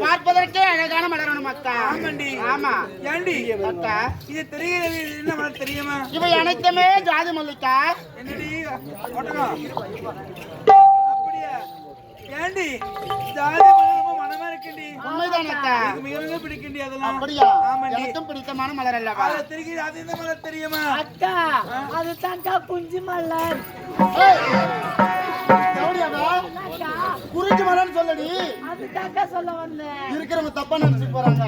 பார்ப்பதற்கே அழகான மலரணும் அக்கா. ஆமாண்டி. ஆமா ஏண்டி அக்கா, இது தெரிகிறது என்ன மலர் தெரியுமா? இவை அனைத்துமே ஜாதி மல்லிக்கா. என்னடி ஒட்டகம் அப்படியா? ஏண்டி ஜாதி மலர் ரொம்ப மனமா இருக்குண்டி. உண்மைதான் அக்கா. எனக்கு மிக மிக பிடிக்குண்டி அதெல்லாம். அப்படியா? ஆமாண்டி. எனக்கும் பிடித்தமான மலர் அல்லவா? அது தெரிகிறது அது என்ன மலர் தெரியுமா? அக்கா அது தான்க்கா குஞ்சு மலர். அக்கா, குறிஞ்சி மலர்னு சொல்லடி. அது தான்க்கா சொல்ல வந்தேன். இருக்கிறவங்க தப்பா நினைச்சு போறாங்க.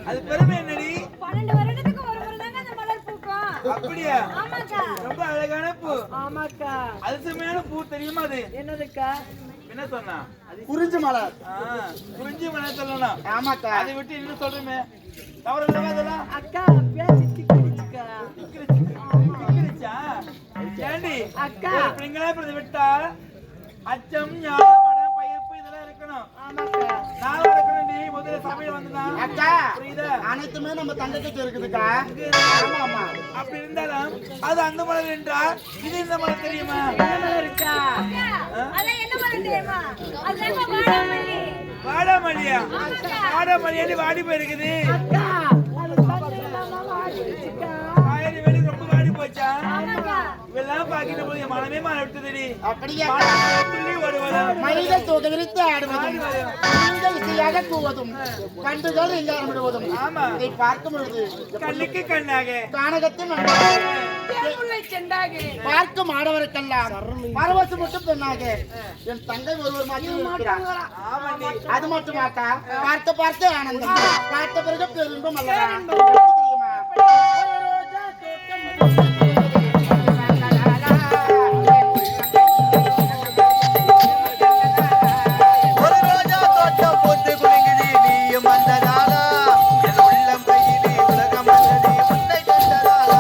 அது பெருமை என்னடி? 12 வருடத்துக்கு ஒரு முறை தாங்க அந்த மலர் பூக்கும். அப்படியா? ஆமாக்கா. ரொம்ப அழகான பூ. ஆமாக்கா. அதிசயமான பூ தெரியுமா அது? என்னதுக்கா? என்ன சொன்னா? குறிஞ்சி மலர். குறிஞ்சி மலர் சொல்லணும். ஆமாக்கா. அதை விட்டு இன்னும் சொல்றமே தவறு இல்லவா அதெல்லாம்? அக்கா பேசி திக்கிடுச்சுக்கா. திக்கிடுச்சா? ஏண்டி அக்கா ஒரு பிள்ளைங்களா இப்படி விட்டால் அச்சம் ஞானம் மடம் பயிர்ப்பு இதெல்லாம் இருக்கணும். ஆமாக்கா. நான் இருக்கணும்டி. முதல்ல சபையில வந்துனா அக்கா, புரியுதா? அனைத்துமே நம்ம தங்கத்துக்கு இருக்குதுக்கா. ஆமா ஆமா. அப்படி இருந்தாலும் அது அந்த மலர் என்றால் இது இந்த மலர் தெரியுமா? என்ன மலர் இருக்கா? அதான் என்ன மலர் தெரியுமா? அதுதாங்க வாடாமல்லி. வாடாமல்லியா? வாடாமல்லி வாடி போயிருக்குது. அக்கா அது தங்கமா வாடிடுச்சுக்கா. காயடி வெளி ரொம்ப வாடி போச்சா? ஆமாக்கா. இதெல்லாம் பாக்கிட்டு போய் என் மனமே மாற விட்டுதுடி. அப்படியா? துள்ளி ஓடுவதா? மனிதன் தூக்க விரித்து ஆடுவதும், நீங்கள் இசையாக கூவதும், கண்டுகள் இல்லாமடுவதும், ஆமா. இதை பார்க்கும் பொழுது கண்ணுக்கு கண்ணாக கானகத்தின் தேமுல்லை செண்டாக பார்க்கும் ஆடவருக்கெல்லாம் பரவசு மட்டும் பெண்ணாக என் தங்கை ஒருவர் மட்டும் இருக்கிறார். ஆமாண்டி. அது மட்டுமாக்கா, பார்த்து பார்த்து ஆனந்தம், பார்த்த பிறகு பெருந்தும் அல்லவா? தெரியுமா? ஒரு ரோஜா தோட்டம் போட்டு குலுங்குது நீயும் வந்ததாலா என் உள்ளம் கையிலே உலகம் வந்தது உன்னை கண்டதாலா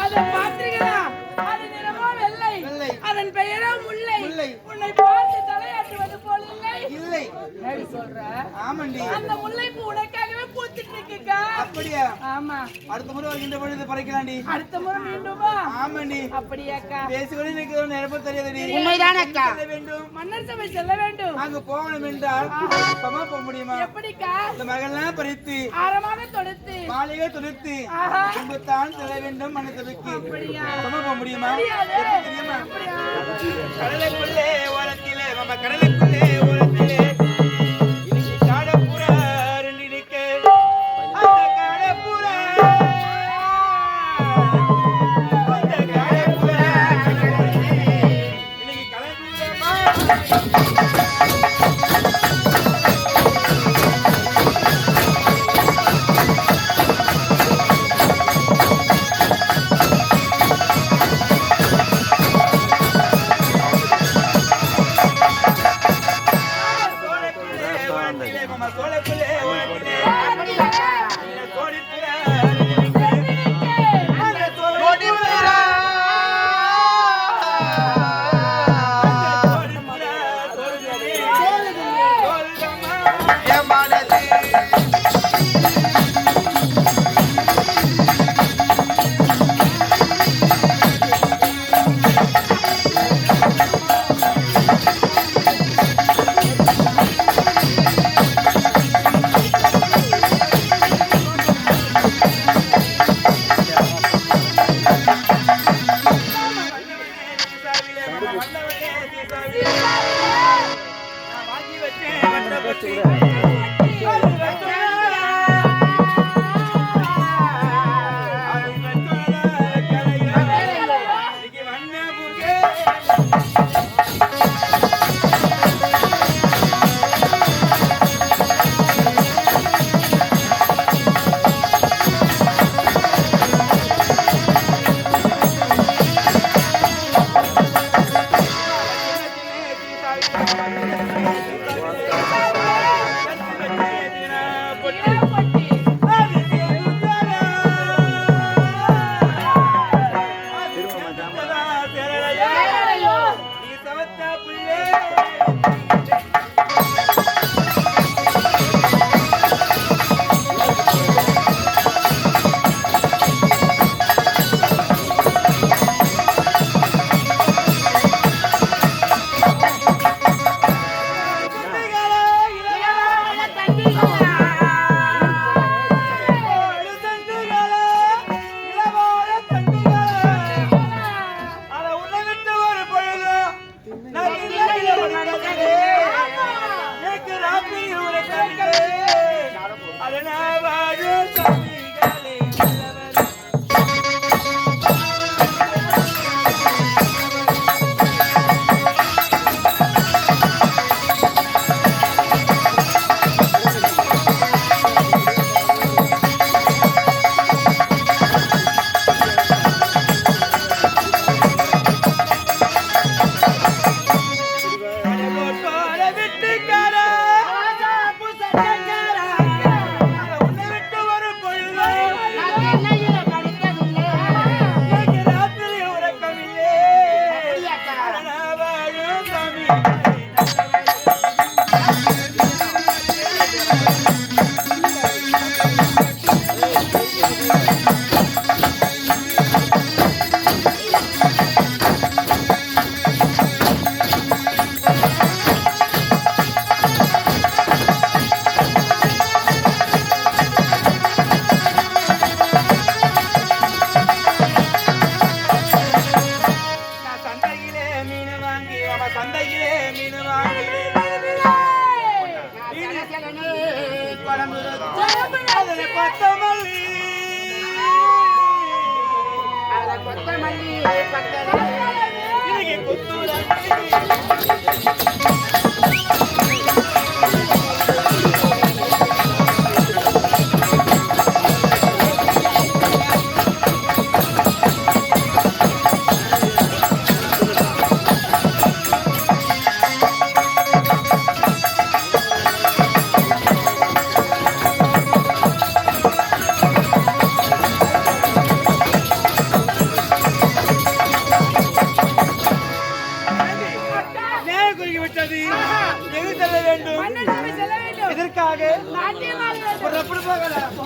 அதை பார்த்தீர்களா? அது நிறமோ வெள்ளை. வெள்ளை. அதன் பெயரோ முல்லை. முல்லை. உன்னை பார்த்து தலையாட்டுவது போல் இல்லை. இல்லை. எப்படி சொல்ற? ஆமாண்டி. அந்த முல்லைப்பூ உனக்காகவே பூத்துட்டு இருக்குக்கா. அப்படியா? ஆமா. அடுத்த முறை வருகின்ற பொழுது பறிக்கலாண்டி. அடுத்த முறை மீண்டுமா? ஆமாண்டி. அப்படியாக்கா? பேசுவது எனக்கு நிரப்ப தெரியாதடி. உண்மைதானே அக்கா? செல்ல வேண்டும். மன்னர் சபை செல்ல வேண்டும். அங்க போகணும் என்றால் சமா போக முடியுமா? எப்படிக்கா? இந்த மகள்லாம் பறித்து ஆரமாக தொடுத்து மாளிகை துணித்து ஆஹா. தான் செல்ல வேண்டும் மனசபைக்கு அப்படியா? சமா போக முடியுமா? முடியாது. எப்படி தெரியுமா? அப்படியா? கடலுக்குள்ளே ஓரத்திலே நம்ம கடலுக்குள்ளே ஓரத்திலே இன்னைக்கு காடப்புறா ரெண்டு நிக்க அந்த காடப்புறா இன்னைக்கு கலந்துமா என் மனது வேண்டும். மன்னன் சபை செல்ல வேண்டும். இதற்காக நாட்டியம் ஆட வேண்டும். புறப்படு போகலாம்.